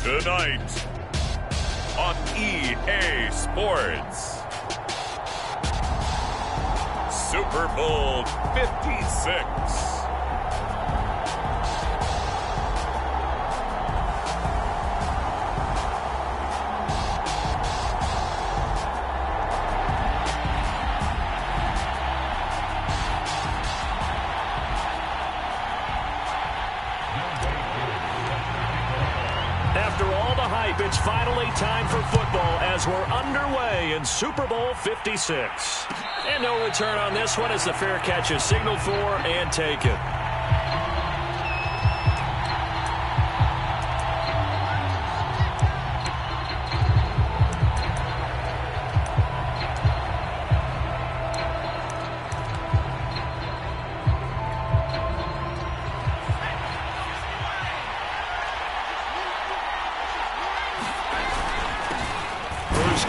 Tonight on EA Sports, Super Bowl 56. It's finally time for football as we're underway in Super Bowl 56. And no return on this one as the fair catch is signaled for and taken.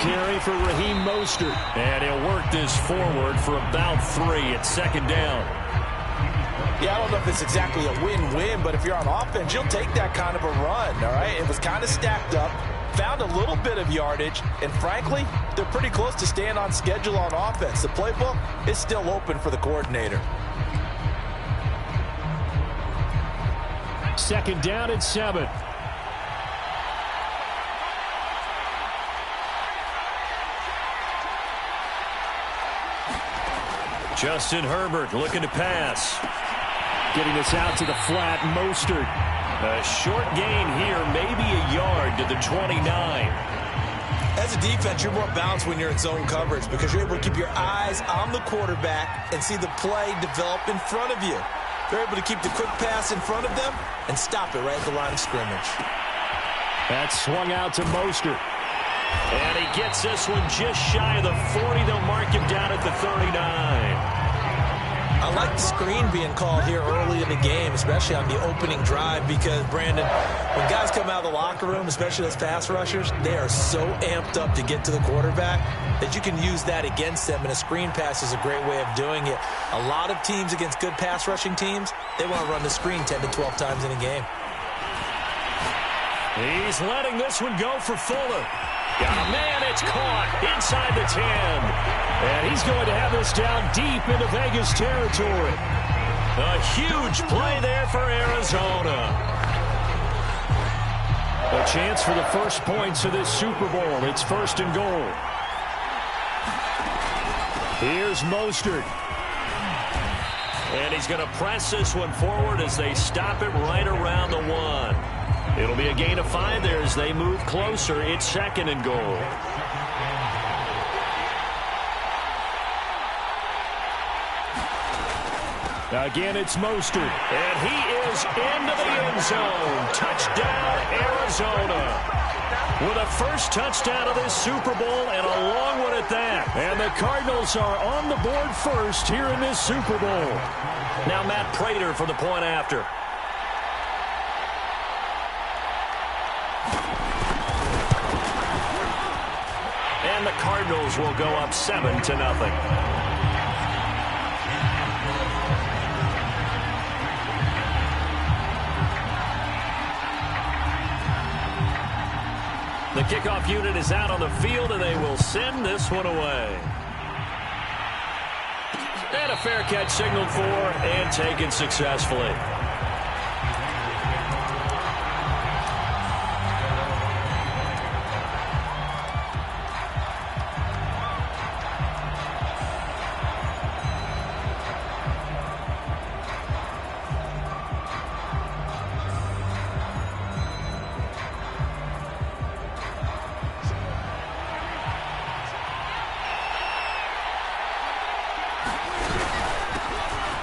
Carry for Raheem Mostert. And he'll work this forward for about 3 at second down. Yeah, I don't know if it's exactly a win-win, but if you're on offense, you'll take that kind of a run, all right? It was kind of stacked up, found a little bit of yardage, and frankly, they're pretty close to staying on schedule on offense. The playbook is still open for the coordinator. Second down and 7. Justin Herbert looking to pass. Getting this out to the flat, Mostert. A short gain here, maybe a yard to the 29. As a defense, you're more balanced when you're in zone coverage because you're able to keep your eyes on the quarterback and see the play develop in front of you. They're able to keep the quick pass in front of them and stop it right at the line of scrimmage. That's swung out to Mostert. And he gets this one just shy of the 40. They'll mark him down at the 39. I like the screen being called here early in the game, especially on the opening drive, because, Brandon, when guys come out of the locker room, especially those pass rushers, they are so amped up to get to the quarterback that you can use that against them, and a screen pass is a great way of doing it. A lot of teams against good pass rushing teams, they want to run the screen 10 to 12 times in a game. He's letting this one go for Fuller. Oh, man, it's caught inside the 10. And he's going to have this down deep into Vegas territory. A huge play there for Arizona. A chance for the first points of this Super Bowl. It's 1st and goal. Here's Mostert. And he's going to press this one forward as they stop it right around the 1. It'll be a gain of 5 there as they move closer. It's 2nd and goal. Again, it's Mostert. And he is into the end zone. Touchdown, Arizona. With a first touchdown of this Super Bowl and a long one at that. And the Cardinals are on the board first here in this Super Bowl. Now Matt Prater for the point after. And the Cardinals will go up 7-0. The kickoff unit is out on the field, and they will send this one away. And a fair catch signaled for and taken successfully.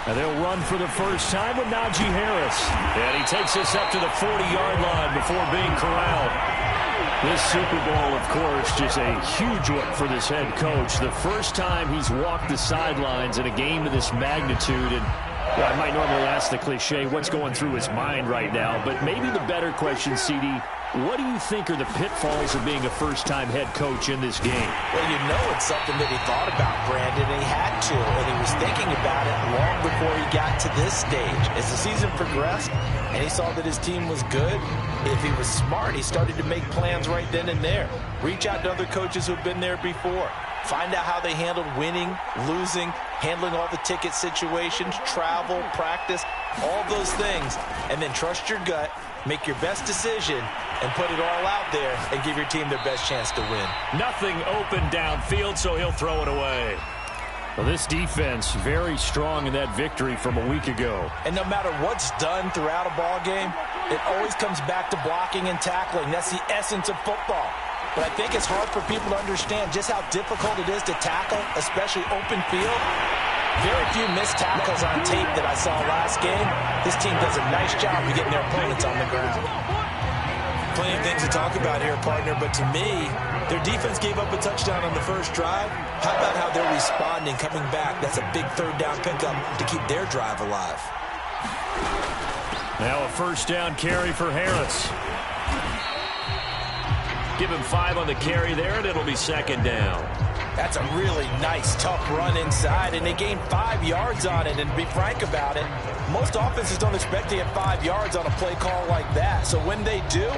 They'll run for the first time with Najee Harris. And he takes this up to the 40-yard line before being corralled. This Super Bowl, of course, just a huge one for this head coach. The first time he's walked the sidelines in a game of this magnitude. And I might normally ask the cliche, what's going through his mind right now? But maybe the better question, CD, what do you think are the pitfalls of being a first-time head coach in this game? Well, you know it's something that he thought about, Brandon, and he had to. And he was thinking about it long before he got to this stage. As the season progressed and he saw that his team was good, if he was smart, he started to make plans right then and there. Reach out to other coaches who've been there before. Find out how they handled winning, losing, handling all the ticket situations, travel, practice, all those things. And then trust your gut, make your best decision, and put it all out there and give your team their best chance to win. Nothing open downfield, so he'll throw it away. Well, this defense very strong in that victory from a week ago. And no matter what's done throughout a ball game, it always comes back to blocking and tackling. That's the essence of football. But I think it's hard for people to understand just how difficult it is to tackle, especially open field. Very few missed tackles on tape that I saw last game. This team does a nice job of getting their opponents on the ground. Plenty of things to talk about here, partner, but to me, their defense gave up a touchdown on the first drive. How about how they're responding, coming back? That's a big third down pickup to keep their drive alive. Now a first down carry for Harris. Give him 5 on the carry there, and it'll be second down. That's a really nice, tough run inside, and they gained 5 yards on it. And to be frank about it, most offenses don't expect to get 5 yards on a play call like that. So when they do,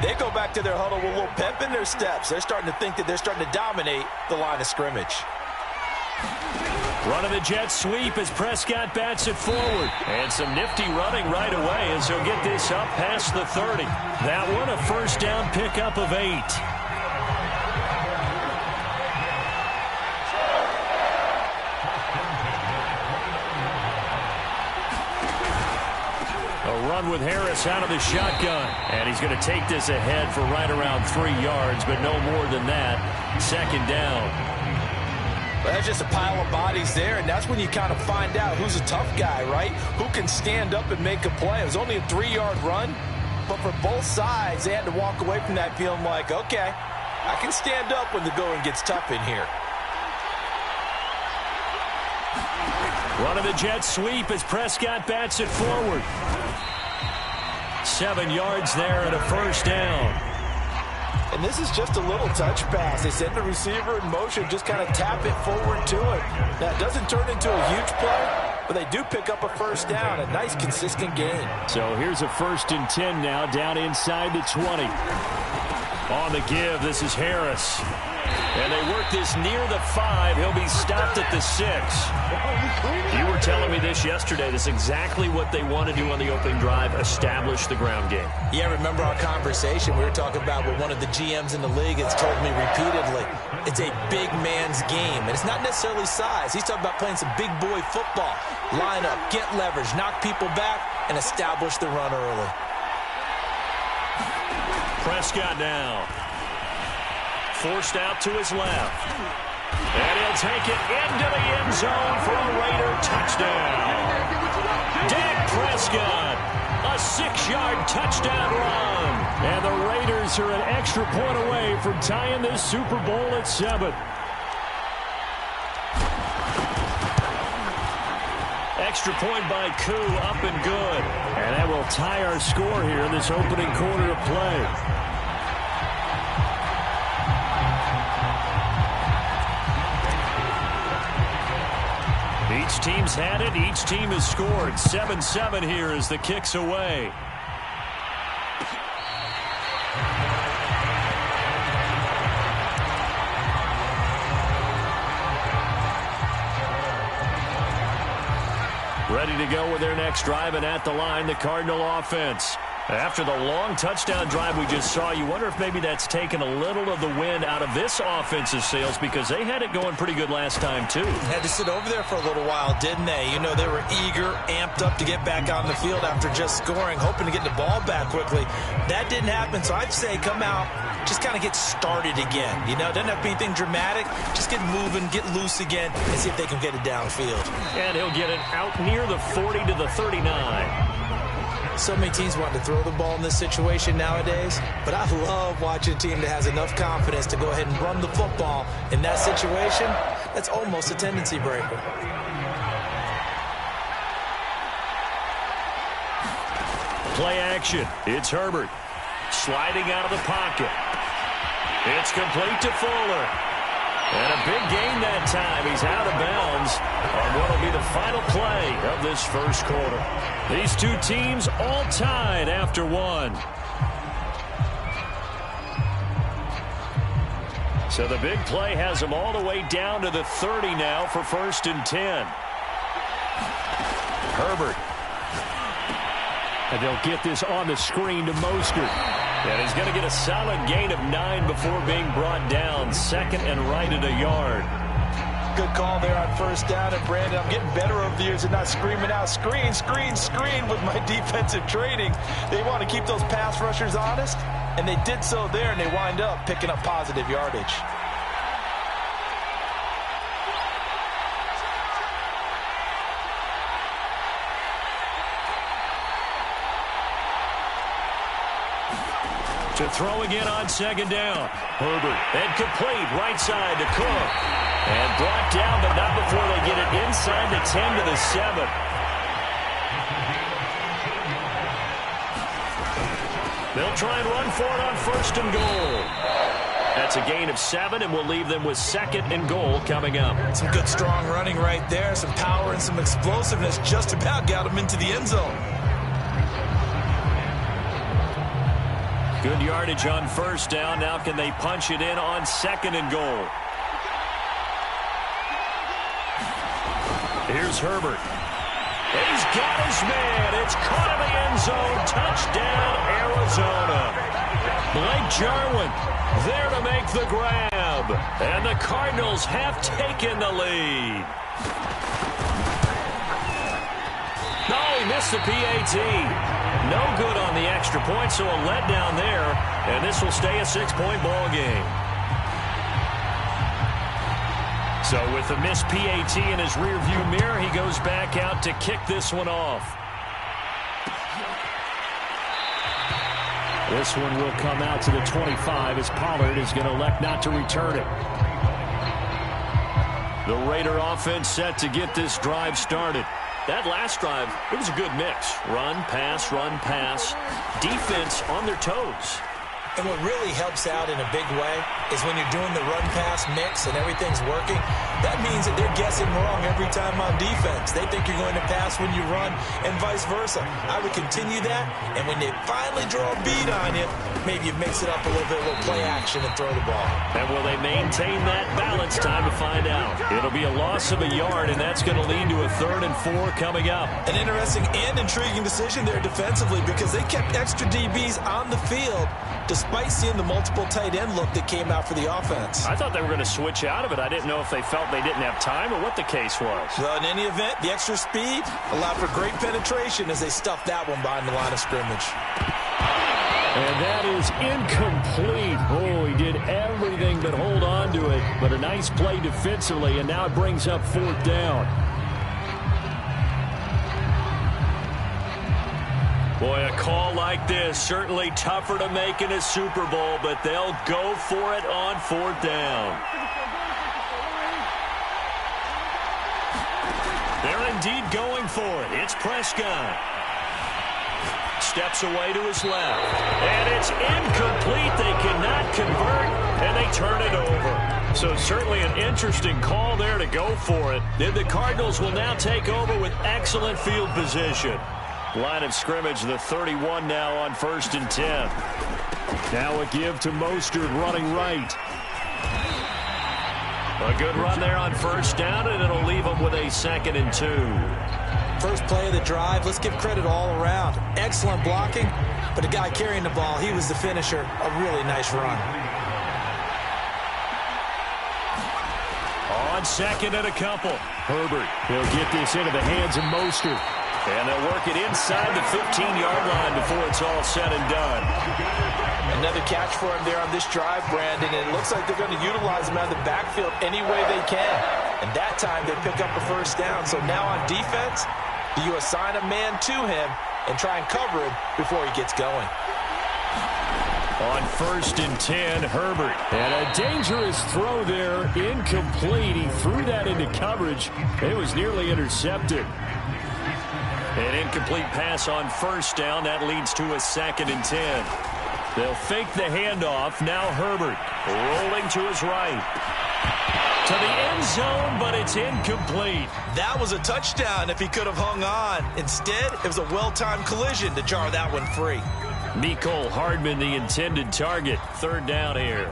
they go back to their huddle with a little pep in their steps. They're starting to think that they're starting to dominate the line of scrimmage. Run of the jet sweep as Prescott bats it forward. And some nifty running right away as he'll get this up past the 30. That one a first down pickup of 8. A run with Harris out of the shotgun. And he's going to take this ahead for right around 3 yards, but no more than that. Second down. Well, that's just a pile of bodies there, and that's when you kind of find out who's a tough guy, right? Who can stand up and make a play. It was only a 3-yard run, but for both sides, they had to walk away from that feeling like, okay, I can stand up when the going gets tough in here. Run of the jet sweep as Prescott bats it forward. 7 yards there and a first down. And this is just a little touch pass. They send the receiver in motion, just kind of tap it forward to him. Now, it doesn't turn into a huge play, but they do pick up a first down. A nice, consistent gain. So here's a 1st and 10 now, down inside the 20. On the give, this is Harris. And they work this near the 5. He'll be stopped at the 6. You were telling me this yesterday. This is exactly what they want to do on the opening drive, establish the ground game. Yeah, remember our conversation we were talking about what one of the GMs in the league has told me repeatedly. It's a big man's game, and it's not necessarily size. He's talking about playing some big boy football. Line up, get leverage, knock people back, and establish the run early. Prescott now. Forced out to his left. And he'll take it into the end zone for a Raider touchdown. Dak Prescott, a 6-yard touchdown run. And the Raiders are an extra point away from tying this Super Bowl at 7. Extra point by Koo, up and good. And that will tie our score here in this opening quarter of play. Each team's had it. Each team has scored. 7-7 here as the kick's away. Ready to go with their next drive, and at the line, the Cardinal offense. After the long touchdown drive we just saw, you wonder if maybe that's taken a little of the wind out of this offense's sails, because they had it going pretty good last time, too. Had to sit over there for a little while, didn't they? You know, they were eager, amped up to get back on the field after just scoring, hoping to get the ball back quickly. That didn't happen, so I'd say come out, just kind of get started again. You know, doesn't have to be anything dramatic. Just get moving, get loose again, and see if they can get it downfield. And he'll get it out near the 40 to the 39. So many teams want to throw the ball in this situation nowadays, but I love watching a team that has enough confidence to go ahead and run the football. In that situation, that's almost a tendency breaker. Play action. It's Herbert. Sliding out of the pocket. It's complete to Fuller. And a big gain that time. He's out of bounds on what will be the final play of this first quarter. These two teams all tied after one. So the big play has them all the way down to the 30 now for 1st and 10. Herbert. And they'll get this on the screen to Mostert. And he's going to get a solid gain of 9 before being brought down. 2nd and right at a yard. Good call there on 1st down. And, Brandon, I'm getting better over the years and not screaming out, screen, screen, screen with my defensive training. They want to keep those pass rushers honest, and they did so there, and they wind up picking up positive yardage. To throw again on 2nd down. Herbert. And complete right side to Cook. And brought down, but not before they get it inside the 10 to the 7. They'll try and run for it on 1st and goal. That's a gain of 7, and we'll leave them with 2nd and goal coming up. Some good strong running right there. Some power and some explosiveness. Just about got them into the end zone. Good yardage on 1st down. Now can they punch it in on 2nd and goal? Here's Herbert. He's got his man. It's caught in the end zone. Touchdown, Arizona. Blake Jarwin there to make the grab. And the Cardinals have taken the lead. No, he missed the PAT. No good on the extra point, so a letdown there. And this will stay a 6-point ball game. So with the missed PAT in his rearview mirror, he goes back out to kick this one off. This one will come out to the 25 as Pollard is going to elect not to return it. The Raider offense set to get this drive started. That last drive, it was a good mix. Run, pass, defense on their toes. And what really helps out in a big way is when you're doing the run-pass mix and everything's working, that means that they're guessing wrong every time on defense. They think you're going to pass when you run and vice versa. I would continue that, and when they finally draw a bead on you, maybe you mix it up a little bit, a little play action and throw the ball. And will they maintain that balance? Time to find out. It'll be a loss of a yard, and that's going to lead to a 3rd and 4 coming up. An interesting and intriguing decision there defensively because they kept extra DBs on the field despite seeing the multiple tight end look that came out for the offense. I thought they were going to switch out of it. I didn't know if they felt they didn't have time or what the case was. Well, in any event, the extra speed allowed for great penetration as they stuffed that one behind the line of scrimmage. And that is incomplete. Oh, he did everything but hold on to it. But a nice play defensively, and now it brings up 4th down. Boy, a call like this, certainly tougher to make in a Super Bowl, but they'll go for it on 4th down. They're indeed going for it. It's Prescott. Steps away to his left. And it's incomplete. They cannot convert, and they turn it over. So certainly an interesting call there to go for it. Then the Cardinals will now take over with excellent field position. Line of scrimmage, the 31 now on 1st and 10. Now a give to Mostert running right. A good run there on 1st down, and it'll leave them with a 2nd and 2. First play of the drive, let's give credit all around. Excellent blocking, but the guy carrying the ball, he was the finisher. A really nice run. On 2nd and a couple. Herbert, he'll get this into the hands of Mostert. And they'll work it inside the 15-yard line before it's all said and done. Another catch for him there on this drive, Brandon. And it looks like they're going to utilize him out of the backfield any way they can. And that time they pick up a 1st down. So now on defense, do you assign a man to him and try and cover him before he gets going? On 1st and 10, Herbert. And a dangerous throw there, incomplete. He threw that into coverage. It was nearly intercepted. An incomplete pass on 1st down. That leads to a 2nd and 10. They'll fake the handoff. Now Herbert rolling to his right. to the end zone, but it's incomplete. That was a touchdown if he could have hung on. Instead, it was a well-timed collision to jar that one free. Mecole Hardman, the intended target. Third down here.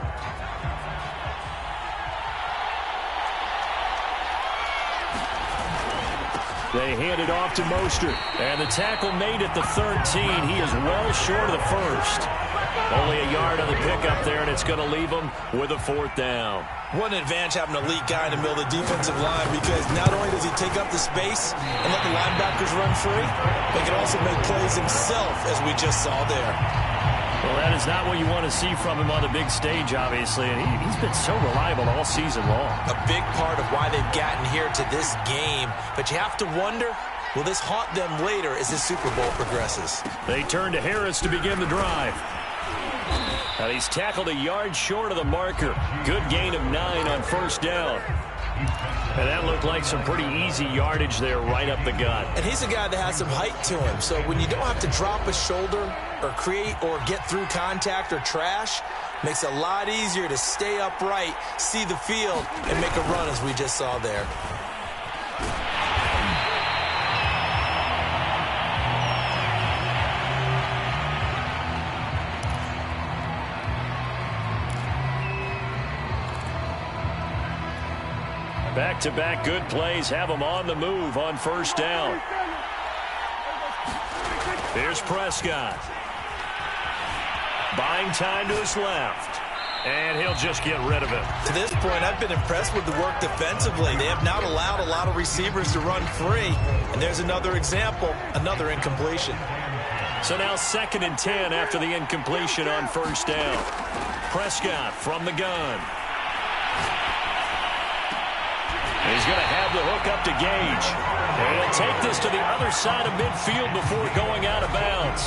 They hand it off to Mostert. And the tackle made at the 13. He is well short of the first. Only a yard on the pickup there, and it's going to leave him with a fourth down. What an advantage having an elite guy in the middle of the defensive line, because not only does he take up the space and let the linebackers run free, but he can also make plays himself, as we just saw there. Well, that is not what you want to see from him on the big stage, obviously, and he's been so reliable all season long. A big part of why they've gotten here to this game, but you have to wonder, will this haunt them later as this Super Bowl progresses? They turn to Harris to begin the drive. And he's tackled a yard short of the marker. Good gain of 9 on first down. And that looked like some pretty easy yardage there right up the gut. And he's a guy that has some height to him. So when you don't have to drop a shoulder or create or get through contact or trash, makes it a lot easier to stay upright, see the field, and make a run as we just saw there. Back-to-back good plays have him on the move on first down. Here's Prescott. Buying time to his left. And he'll just get rid of it. To this point, I've been impressed with the work defensively. They have not allowed a lot of receivers to run free. And there's another example, another incompletion. So now 2nd and 10 after the incompletion on first down. Prescott from the gun. He's going to have the hook up to Gage. And he'll take this to the other side of midfield before going out of bounds.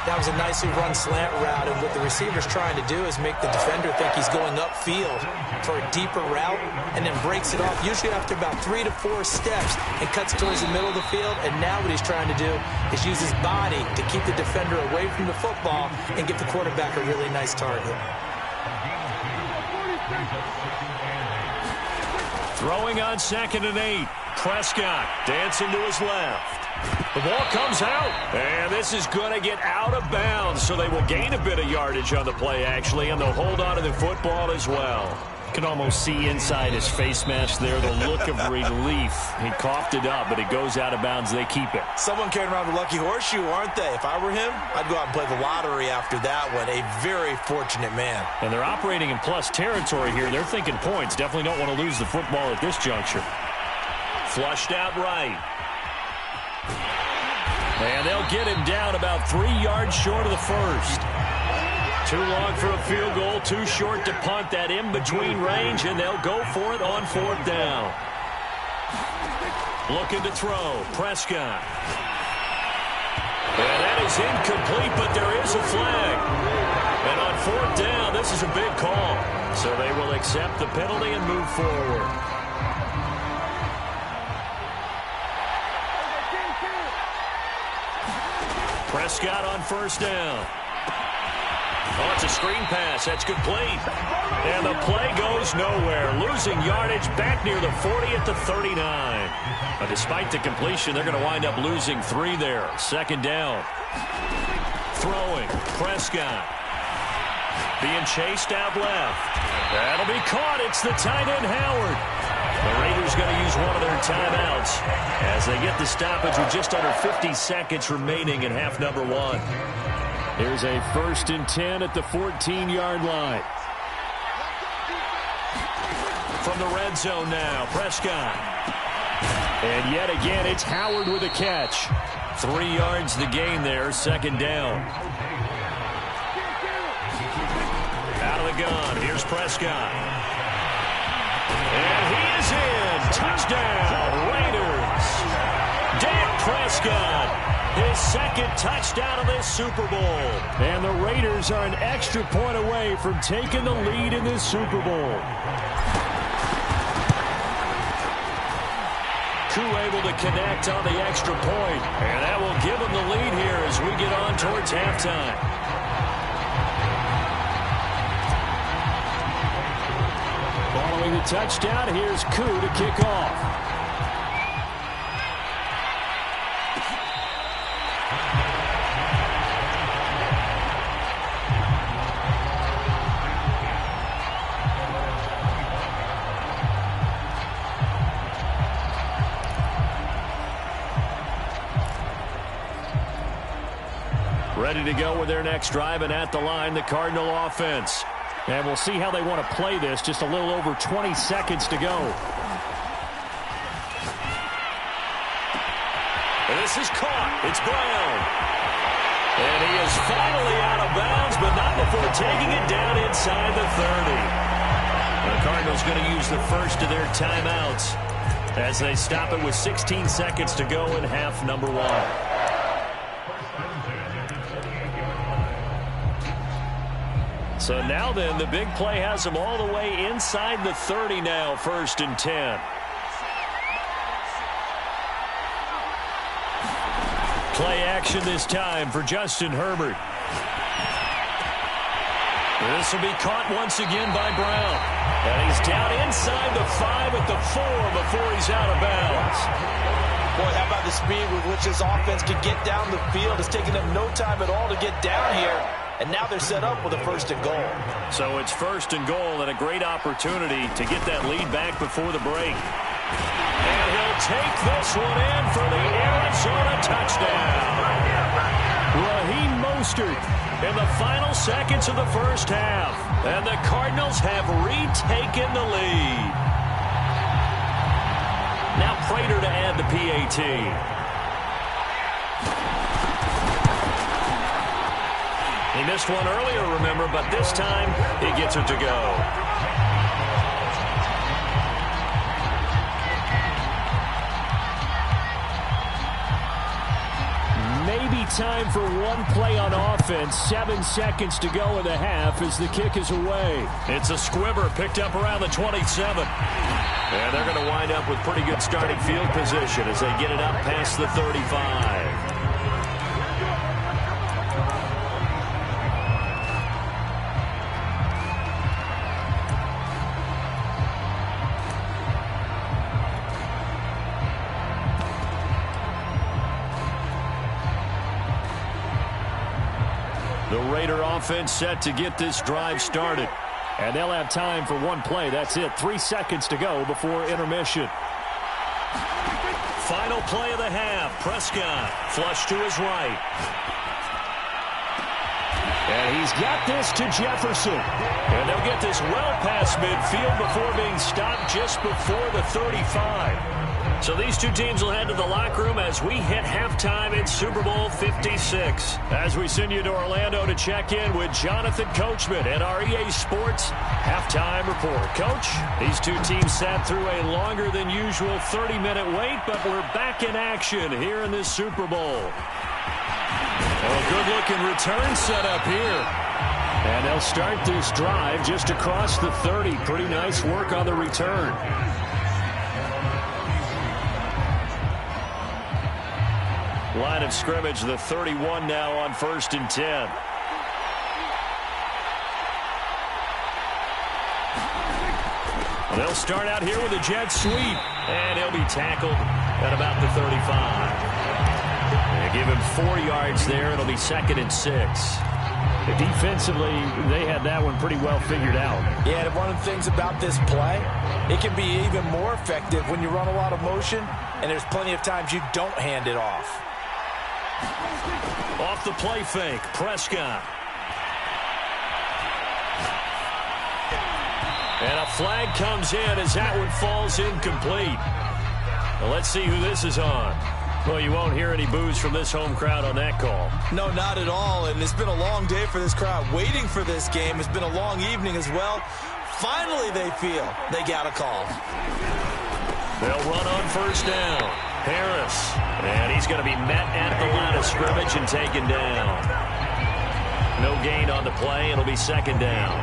That was a nicely run slant route, and what the receiver's trying to do is make the defender think he's going upfield for a deeper route, and then breaks it off, usually after about 3 to 4 steps, and cuts towards the middle of the field. And now what he's trying to do is use his body to keep the defender away from the football and give the quarterback a really nice target. Throwing on 2nd and 8. Prescott dancing to his left. The ball comes out, and this is going to get out of bounds, so they will gain a bit of yardage on the play, actually, and they'll hold on to the football as well. You can almost see inside his face mask there the look of relief. He coughed it up, but it goes out of bounds. They keep it. Someone carrying around a lucky horseshoe, aren't they? If I were him, I'd go out and play the lottery after that one. A very fortunate man. And they're operating in plus territory here. They're thinking points. Definitely don't want to lose the football at this juncture. Flushed out right. And they'll get him down about 3 yards short of the first. Too long for a field goal, too short to punt. That in-between range, and they'll go for it on 4th down. Looking to throw, Prescott. And that is incomplete, but there is a flag. And on 4th down, this is a big call. So they will accept the penalty and move forward. Prescott on first down. Oh, it's a screen pass. That's complete. And the play goes nowhere. Losing yardage back near the 40 at the 39. But despite the completion, they're going to wind up losing 3 there. 2nd down. Throwing. Prescott. Being chased out left. That'll be caught. It's the tight end, Howard. The Raiders going to use one of their timeouts as they get the stoppage with just under 50 seconds remaining in half number 1. Here's a 1st and 10 at the 14-yard line. From the red zone now, Prescott. And yet again, it's Howard with a catch. 3 yards the gain there, 2nd down. Out of the gun, here's Prescott. And he is in. Touchdown, Raiders. Dak Prescott. His 2nd touchdown of this Super Bowl. And the Raiders are an extra point away from taking the lead in this Super Bowl. Koo able to connect on the extra point. And that will give them the lead here as we get on towards halftime. Ball Following the touchdown, here's Koo to kick off. Ready to go with their next drive, and at the line, the Cardinal offense. And we'll see how they want to play this. Just a little over 20 seconds to go. And this is caught. It's Brown. And he is finally out of bounds, but not before taking it down inside the 30. The Cardinals going to use the first of their timeouts as they stop it with 16 seconds to go in half number one. So now then, the big play has them all the way inside the 30 now, 1st and 10. Play action this time for Justin Herbert. This will be caught once again by Brown. And he's down inside the 5 at the 4 before he's out of bounds. Boy, how about the speed with which this offense can get down the field? It's taking them no time at all to get down here. And now they're set up with a 1st and goal. So it's 1st and goal and a great opportunity to get that lead back before the break. And he'll take this one in for the Arizona touchdown. Raheem Mostert in the final seconds of the first half. And the Cardinals have retaken the lead. Now Prater to add the PAT. He missed one earlier, remember, but this time he gets it to go. Maybe time for one play on offense. 7 seconds to go in the half as the kick is away. It's a squibber picked up around the 27. And they're going to wind up with pretty good starting field position as they get it up past the 35. The Raider offense set to get this drive started. And they'll have time for one play. That's it. 3 seconds to go before intermission. Final play of the half. Prescott flush to his right. And he's got this to Jefferson. And they'll get this well past midfield before being stopped just before the 35. So these two teams will head to the locker room as we hit halftime in Super Bowl 56. As we send you to Orlando to check in with Jonathan Coachman at our EA Sports Halftime Report. Coach, these two teams sat through a longer than usual 30-minute wait, but we're back in action here in this Super Bowl. Well, a good-looking return set up here. And they'll start this drive just across the 30. Pretty nice work on the return. Line of scrimmage, the 31 now on 1st and 10. They'll start out here with a jet sweep. And he'll be tackled at about the 35. They give him 4 yards there. It'll be 2nd and 6. Defensively, they had that one pretty well figured out. Yeah, and one of the things about this play, it can be even more effective when you run a lot of motion, and there's plenty of times you don't hand it off. Off the play fake, Prescott. And a flag comes in as that one falls incomplete. Well, let's see who this is on. Well, you won't hear any boos from this home crowd on that call. No, not at all, and it's been a long day for this crowd waiting for this game. It's been a long evening as well. Finally, they feel they got a call. They'll run on 1st down. Harris, and he's going to be met at the line of scrimmage and taken down. No gain on the play. It'll be 2nd down.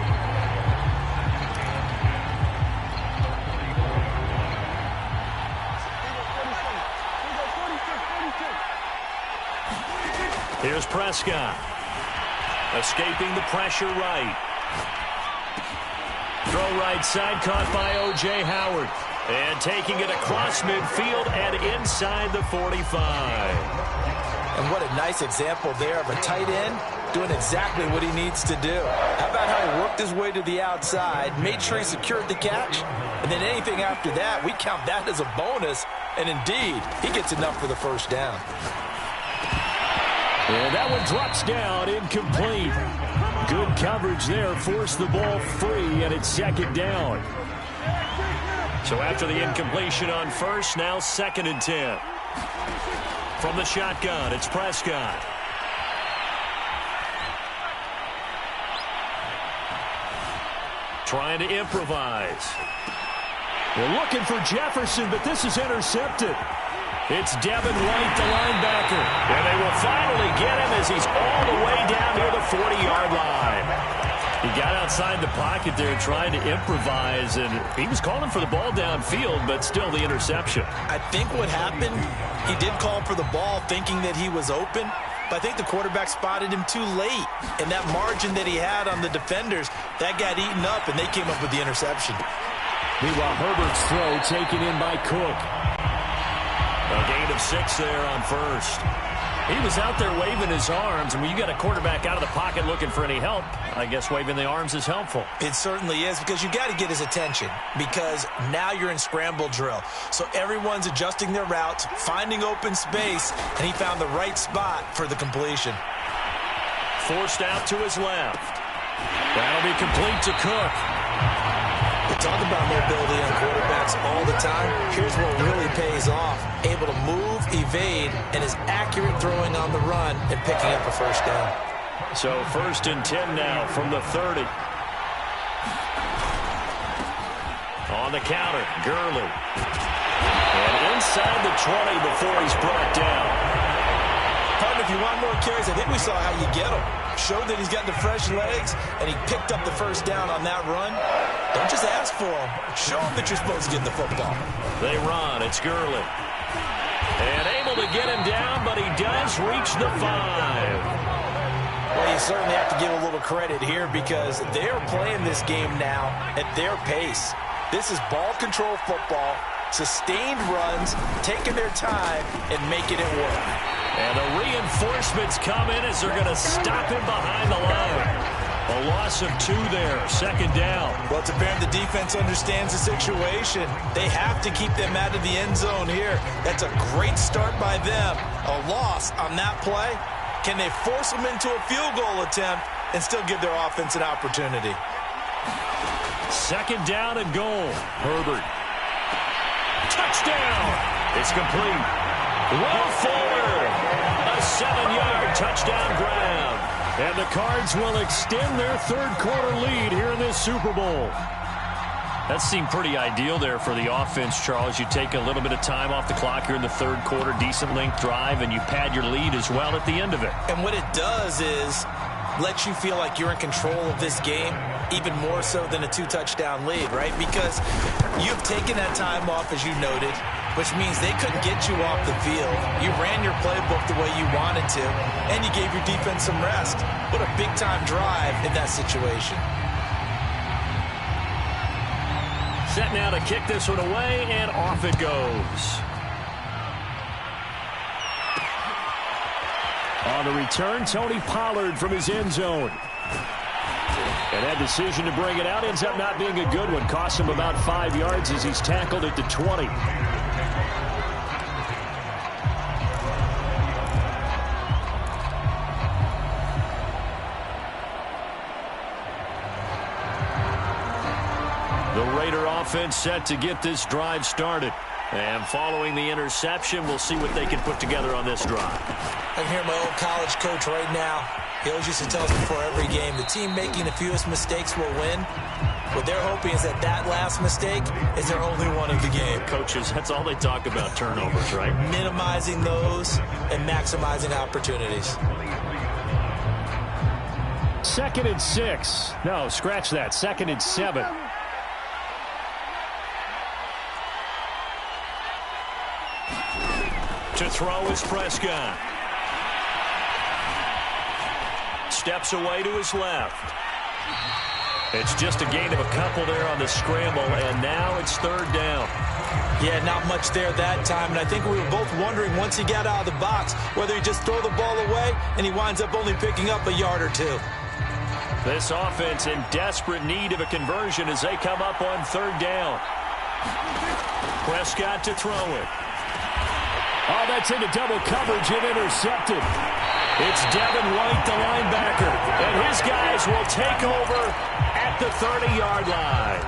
Here's Prescott. Escaping the pressure right. throw right side, caught by O.J. Howard. And taking it across midfield and inside the 45. And what a nice example there of a tight end doing exactly what he needs to do. How about how he worked his way to the outside, made sure he secured the catch, and then anything after that, we count that as a bonus. And indeed, he gets enough for the first down. And that one drops down, incomplete. Good coverage there, forced the ball free, and it's second down. So after the incompletion on first, now 2nd and 10. From the shotgun, it's Prescott. Trying to improvise. They're looking for Jefferson, but this is intercepted. It's Devin White, the linebacker. And they will finally get him as he's all the way down near the 40-yard line. He got outside the pocket there trying to improvise, and he was calling for the ball downfield, but still the interception. I think what happened, he did call for the ball thinking that he was open, but I think the quarterback spotted him too late. And that margin that he had on the defenders, that got eaten up, and they came up with the interception. Meanwhile, Herbert's throw taken in by Cook. A gain of 6 there on first. He was out there waving his arms, and when you got a quarterback out of the pocket looking for any help, I guess waving the arms is helpful. It certainly is, because you got to get his attention, because now you're in scramble drill. So everyone's adjusting their routes, finding open space, and he found the right spot for the completion. Forced out to his left. That'll be complete to Cook. We talk about mobility on quarterbacks all the time. Here's what really pays off. Able to move, evade, and is accurate throwing on the run and picking up a first down. So 1st and 10 now from the 30. On the counter, Gurley. And inside the 20 before he's brought down. Partner, if you want more carries, I think we saw how you get them. Showed that he's got the fresh legs, and he picked up the first down on that run. Don't just ask for him. Show him that you're supposed to get the football. They run. It's Gurley. And able to get him down, but he does reach the 5. Well, you certainly have to give a little credit here because they're playing this game now at their pace. This is ball control football, sustained runs, taking their time, and making it work. And the reinforcements come in as they're going to stop him behind the line. A loss of 2 there, 2nd down. Well, it's apparent the defense understands the situation. They have to keep them out of the end zone here. That's a great start by them. A loss on that play. Can they force them into a field goal attempt and still give their offense an opportunity? 2nd down and goal. Herbert. Touchdown. It's complete. Well forward. A 7-yard touchdown grab. And the Cards will extend their 3rd quarter lead here in this Super Bowl. That seemed pretty ideal there for the offense, Charles. You take a little bit of time off the clock here in the 3rd quarter, decent length drive, and you pad your lead as well at the end of it. And what it does is let you feel like you're in control of this game, even more so than a 2-touchdown lead, right? Because you've taken that time off, as you noted, which means they couldn't get you off the field. You ran your playbook the way you wanted to, and you gave your defense some rest. What a big-time drive in that situation. Set now to kick this one away, and off it goes. On the return, Tony Pollard from his end zone. And that decision to bring it out ends up not being a good one. Costs him about 5 yards as he's tackled at the 20. The Raider offense set to get this drive started. And following the interception, we'll see what they can put together on this drive. I can hear my old college coach right now. He always used to tell us before every game, the team making the fewest mistakes will win. What they're hoping is that that last mistake is their only one of the game. Coaches, that's all they talk about, turnovers, right? Minimizing those and maximizing opportunities. 2nd and 6. No, scratch that. 2nd and 7. To throw is Prescott. Steps away to his left. It's just a gain of a couple there on the scramble, and now it's third down. Yeah, not much there that time, and I think we were both wondering once he got out of the box whether he'd just throw the ball away, and he winds up only picking up a yard or two. This offense in desperate need of a conversion as they come up on third down. Prescott to throw it. Oh, that's into double coverage and intercepted. It's Devin White, the linebacker, and his guys will take over at the 30-yard line.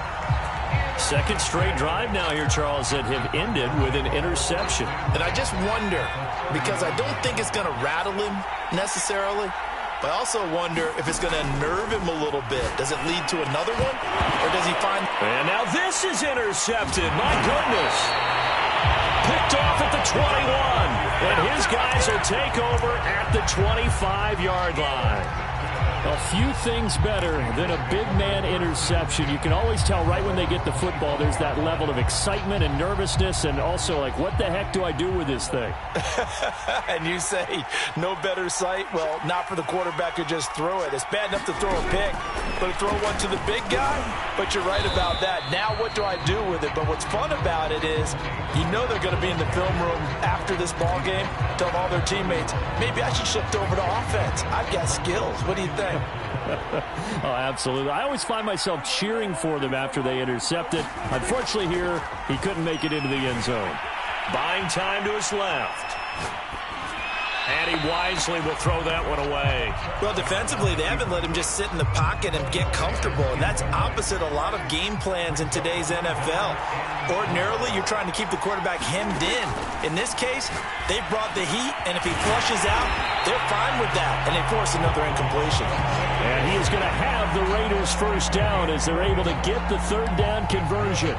Second straight drive now here, Charles, that have ended with an interception. And I just wonder, because I don't think it's going to rattle him necessarily, but I also wonder if it's going to unnerve him a little bit. Does it lead to another one, or does he find... And now this is intercepted. My goodness. Picked off at the 21. And his guys will take over at the 25-yard line. A few things better than a big man interception. You can always tell right when they get the football, there's that level of excitement and nervousness, and also like, what the heck do I do with this thing? And you say, no better sight? Well, not for the quarterback to just throw it. It's bad enough to throw a pick, but to throw one to the big guy? But you're right about that. Now what do I do with it? But what's fun about it is, you know they're going to be in the film room after this ball game, telling all their teammates, maybe I should shift over to offense. I've got skills. What do you think? Oh, absolutely. I always find myself cheering for them after they intercept it. Unfortunately here, he couldn't make it into the end zone. Buying time to his left. And he wisely will throw that one away. Well, defensively, they haven't let him just sit in the pocket and get comfortable, and that's opposite a lot of game plans in today's NFL. Ordinarily, you're trying to keep the quarterback hemmed in. In this case, they brought the heat, and if he flushes out, they're fine with that, and they force another incompletion. And he is going to have the Raiders first down as they're able to get the third down conversion.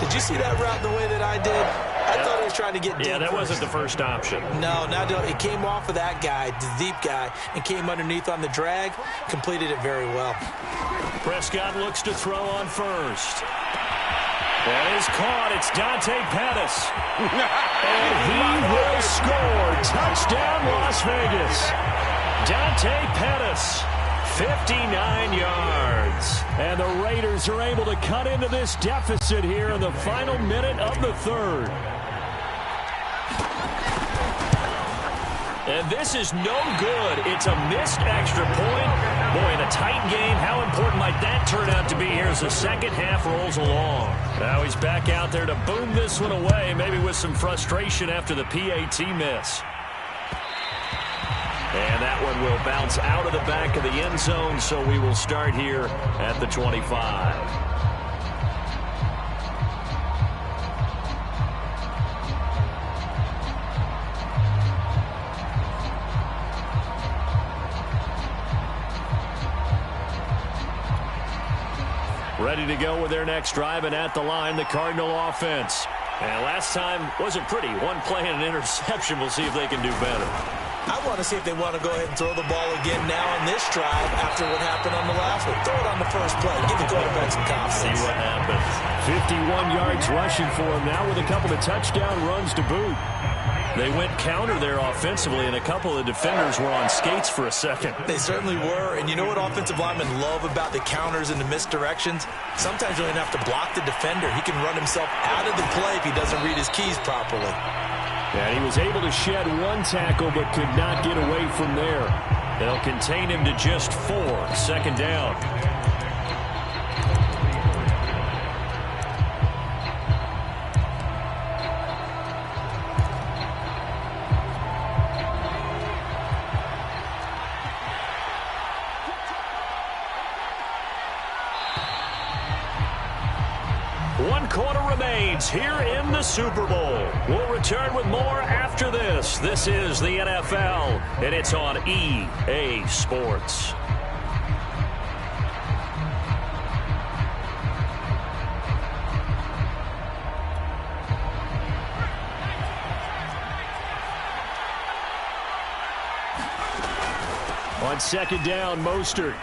Did you see that route the way that I did? I thought he was trying to get deep. Yeah, that first. wasn't the first option. No, it came off of that guy, the deep guy, and came underneath on the drag, completed it very well. Prescott looks to throw on first. That is caught. It's Dante Pettis. And he will score. Touchdown, Las Vegas. Dante Pettis, 59 yards. And the Raiders are able to cut into this deficit here in the final minute of the third. And this is no good. It's a missed extra point. Boy, in a tight game, how important might that turn out to be here as the second half rolls along? Now he's back out there to boom this one away, maybe with some frustration after the PAT miss. And that one will bounce out of the back of the end zone, so we will start here at the 25. Ready to go with their next drive, and at the line, the Cardinal offense. And last time wasn't pretty. One play and an interception. We'll see if they can do better. I want to see if they want to go ahead and throw the ball again now on this drive after what happened on the last one. Throw it on the first play. Give the quarterback some confidence. See what happens. 51 yards rushing for him now with a couple of touchdown runs to boot. They went counter there offensively, and a couple of defenders were on skates for a second. They certainly were, and you know what offensive linemen love about the counters and the misdirections? Sometimes you don't have to block the defender. He can run himself out of the play if he doesn't read his keys properly. And he was able to shed one tackle but could not get away from there. They'll contain him to just 4. Second down. One quarter remains here in the Super Bowl. We'll return with more after this. This is the NFL, and it's on EA Sports. On second down, Mostert.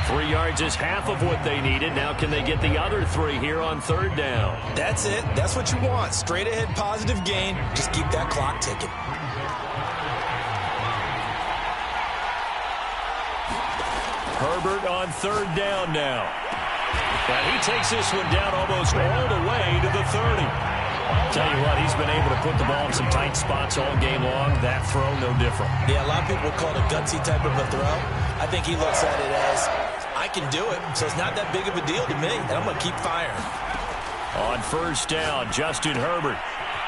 3 yards is half of what they needed. Now can they get the other 3 here on third down? That's it. That's what you want. Straight ahead positive gain. Just keep that clock ticking. Herbert on third down now. And he takes this one down almost all the way to the 30. Tell you what, he's been able to put the ball in some tight spots all game long. That throw, no different. Yeah, a lot of people would call it a gutsy type of a throw. I think he looks at it as, I can do it, so it's not that big of a deal to me, and I'm going to keep firing. On first down, Justin Herbert.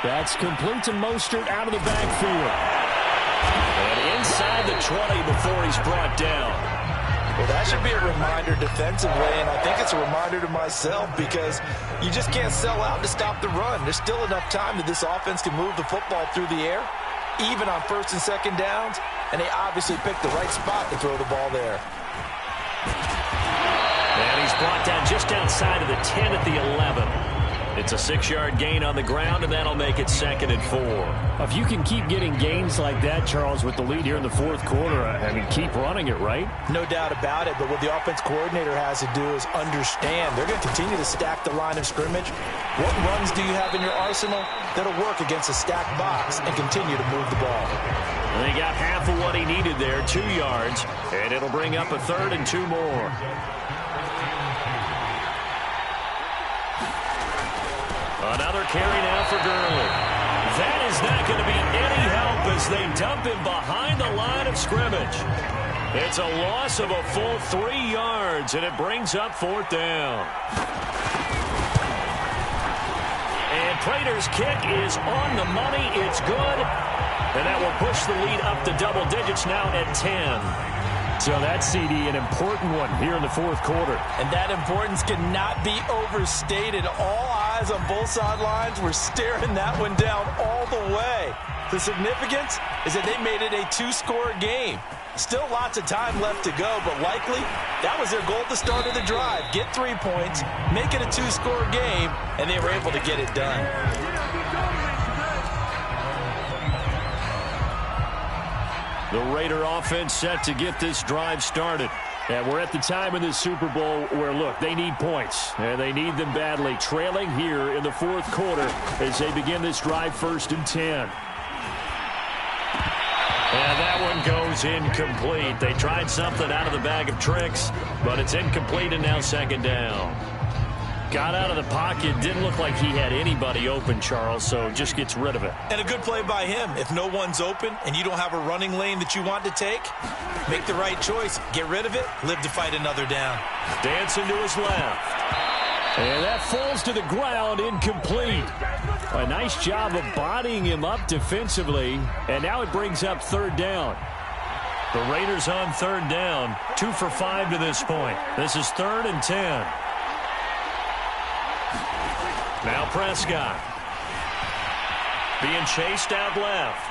That's complete to Mostert out of the backfield. And inside the 20 before he's brought down. Well, that should be a reminder defensively, and I think it's a reminder to myself because you just can't sell out to stop the run. There's still enough time that this offense can move the football through the air, even on first and second downs, and they obviously picked the right spot to throw the ball there. And he's brought down just outside of the 10 at the 11. It's a 6-yard gain on the ground, and that'll make it 2nd and 4. If you can keep getting gains like that, Charles, with the lead here in the fourth quarter, I mean, keep running it, right? No doubt about it, but what the offense coordinator has to do is understand they're going to continue to stack the line of scrimmage. What runs do you have in your arsenal that'll work against a stacked box and continue to move the ball? And they got half of what he needed there, 2 yards, and it'll bring up a 3rd and 2 more. Another carry now for Gurley. That is not going to be any help as they dump him behind the line of scrimmage. It's a loss of a full 3 yards, and it brings up 4th down. And Prater's kick is on the money. It's good. And that will push the lead up to double digits now at 10. So that CD, an important one here in the fourth quarter. And that importance cannot be overstated. All eyes on both sidelines were staring that one down all the way. The significance is that they made it a 2-score game. Still lots of time left to go, but likely that was their goal at the start of the drive. Get 3 points, make it a 2-score game, and they were able to get it done. The Raider offense set to get this drive started. And we're at the time in this Super Bowl where, look, they need points. And they need them badly. Trailing here in the fourth quarter as they begin this drive 1st and 10. And that one goes incomplete. They tried something out of the bag of tricks, but it's incomplete and now 2nd down. Got out of the pocket. Didn't look like he had anybody open, Charles, so just gets rid of it. And a good play by him. If no one's open and you don't have a running lane that you want to take, make the right choice. Get rid of it. Live to fight another down. Dancing to his left. And that falls to the ground, incomplete. A nice job of bodying him up defensively. And now it brings up 3rd down. The Raiders on 3rd down. 2 for 5 to this point. This is 3rd and 10. Now Prescott. Being chased out left.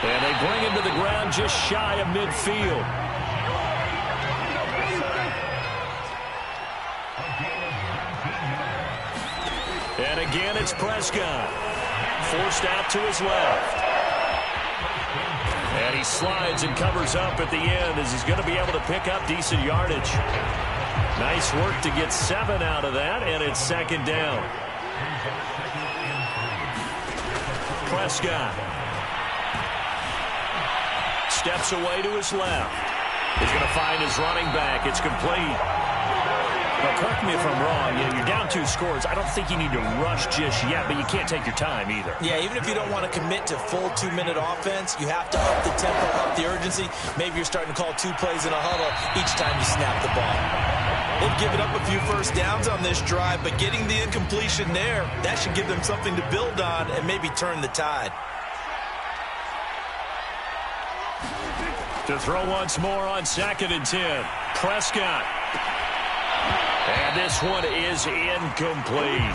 And they bring him to the ground just shy of midfield. And again, it's Prescott. Forced out to his left. And he slides and covers up at the end as he's going to be able to pick up decent yardage. Nice work to get 7 out of that, and it's 2nd down. Prescott steps away to his left. He's going to find his running back. It's complete. Now, correct me if I'm wrong. You're down 2 scores. I don't think you need to rush just yet, but you can't take your time either. Yeah, even if you don't want to commit to full 2-minute offense, you have to up the tempo, up the urgency. Maybe you're starting to call 2 plays in a huddle each time you snap the ball. They've given up a few first downs on this drive, but getting the incompletion there, that should give them something to build on and maybe turn the tide. To throw once more on 2nd and 10. Prescott. And this one is incomplete.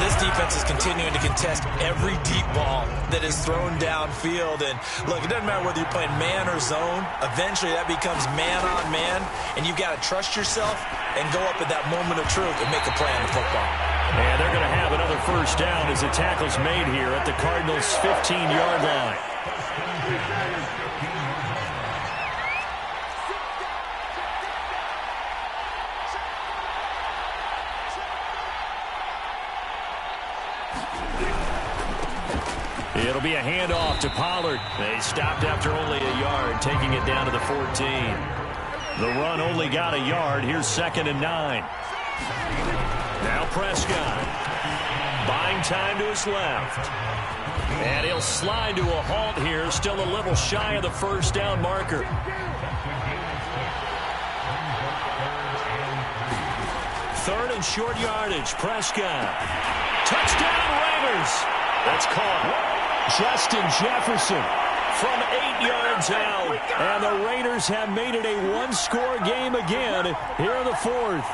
This defense is continuing to contest every deep ball that is thrown downfield. And look, it doesn't matter whether you're playing man or zone. Eventually that becomes man on man. And you've got to trust yourself and go up at that moment of truth and make a play on the football. And they're going to have another first down as the tackle's made here at the Cardinals' 15-yard line. It'll be a handoff to Pollard. They stopped after only a yard, taking it down to the 14. The run only got a yard. Here's 2nd and 9. Now Prescott. Buying time to his left. And he'll slide to a halt here. Still a little shy of the first down marker. 3rd and short yardage. Prescott. Touchdown Raiders. That's caught. Justin Jefferson from 8 yards out. And the Raiders have made it a one-score game again here in the 4th.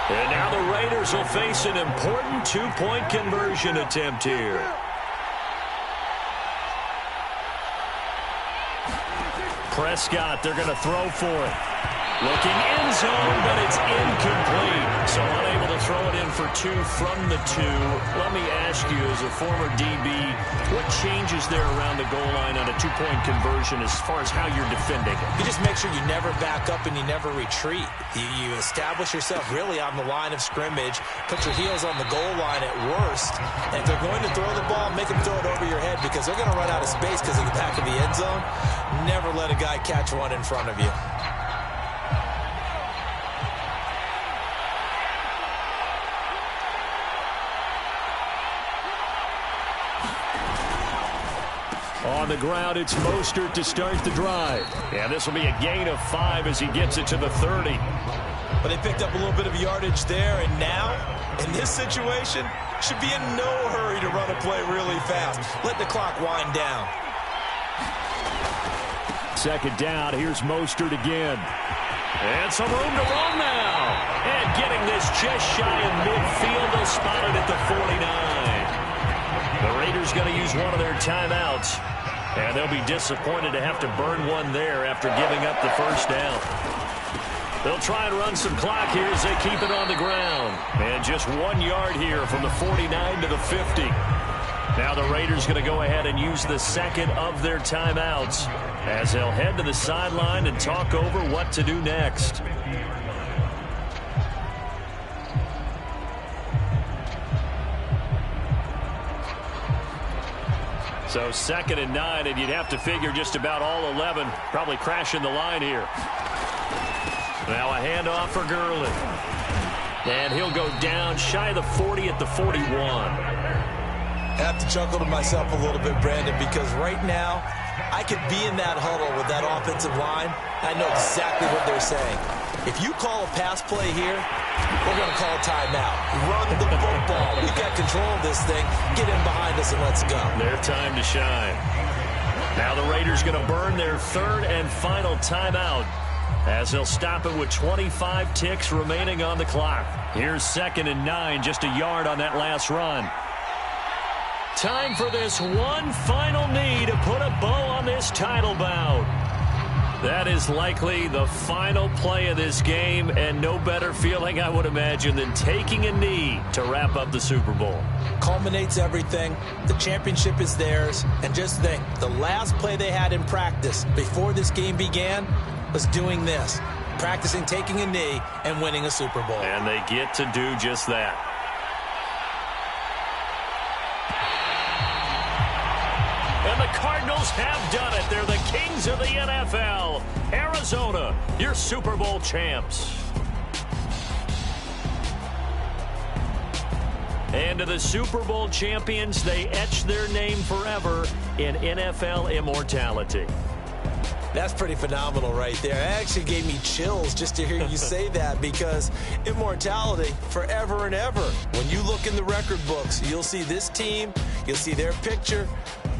And now the Raiders will face an important 2-point conversion attempt here. Prescott, they're going to throw for it. Looking end zone, but it's incomplete. So unable to throw it in for 2 from the 2. Let me ask you, as a former DB, what changes there around the goal line on a 2-point conversion as far as how you're defending it? You just make sure you never back up and you never retreat. You establish yourself really on the line of scrimmage, put your heels on the goal line at worst, and if they're going to throw the ball, make them throw it over your head because they're going to run out of space because of the back of the end zone. Never let a guy catch one in front of you. On the ground, it's Mostert to start the drive. And this will be a gain of 5 as he gets it to the 30. But they picked up a little bit of yardage there, and now, in this situation, should be in no hurry to run a play really fast. Let the clock wind down. 2nd down, here's Mostert again. And some room to run now. And getting this just shy of midfield, they'll spot it at the 49. The Raiders going to use one of their timeouts. And they'll be disappointed to have to burn one there after giving up the first down. They'll try and run some clock here as they keep it on the ground. And just 1 yard here from the 49 to the 50. Now the Raiders going to go ahead and use the second of their timeouts as they'll head to the sideline and talk over what to do next. So 2nd and 9, and you'd have to figure just about all 11 probably crashing the line here. Now a handoff for Gurley. And he'll go down shy of the 40 at the 41. I have to chuckle to myself a little bit, Brandon, because right now I could be in that huddle with that offensive line. I know exactly what they're saying. If you call a pass play here, we're going to call a timeout. Run the football. We've got control of this thing. Get in behind us and let's go. Their time to shine. Now the Raiders going to burn their 3rd and final timeout as they'll stop it with 25 ticks remaining on the clock. Here's 2nd and 9, just a yard on that last run. Time for this one final knee to put a bow on this title bout. That is likely the final play of this game, and no better feeling, I would imagine, than taking a knee to wrap up the Super Bowl. Culminates everything. The championship is theirs. And just think, the last play they had in practice before this game began was doing this, practicing taking a knee and winning a Super Bowl. And they get to do just that. And the Cardinals have done it. They're the kings of the NFL. Arizona, your Super Bowl champs. And to the Super Bowl champions, they etch their name forever in NFL immortality. That's pretty phenomenal right there. It actually gave me chills just to hear you say that, because immortality forever and ever. When you look in the record books, you'll see this team, you'll see their picture,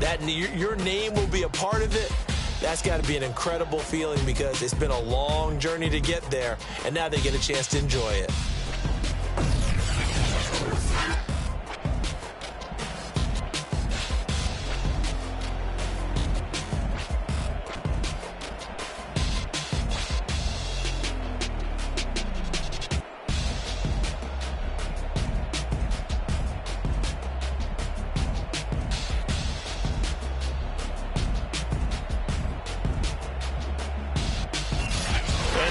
that your name will be a part of it. That's got to be an incredible feeling, because it's been a long journey to get there, and now they get a chance to enjoy it.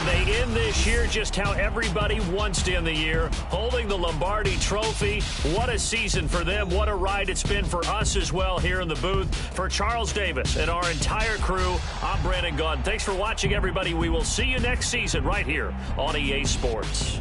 And they end this year just how everybody wants to end the year, holding the Lombardi Trophy. What a season for them. What a ride it's been for us as well here in the booth. For Charles Davis and our entire crew, I'm Brandon Gaudin. Thanks for watching, everybody. We will see you next season right here on EA Sports.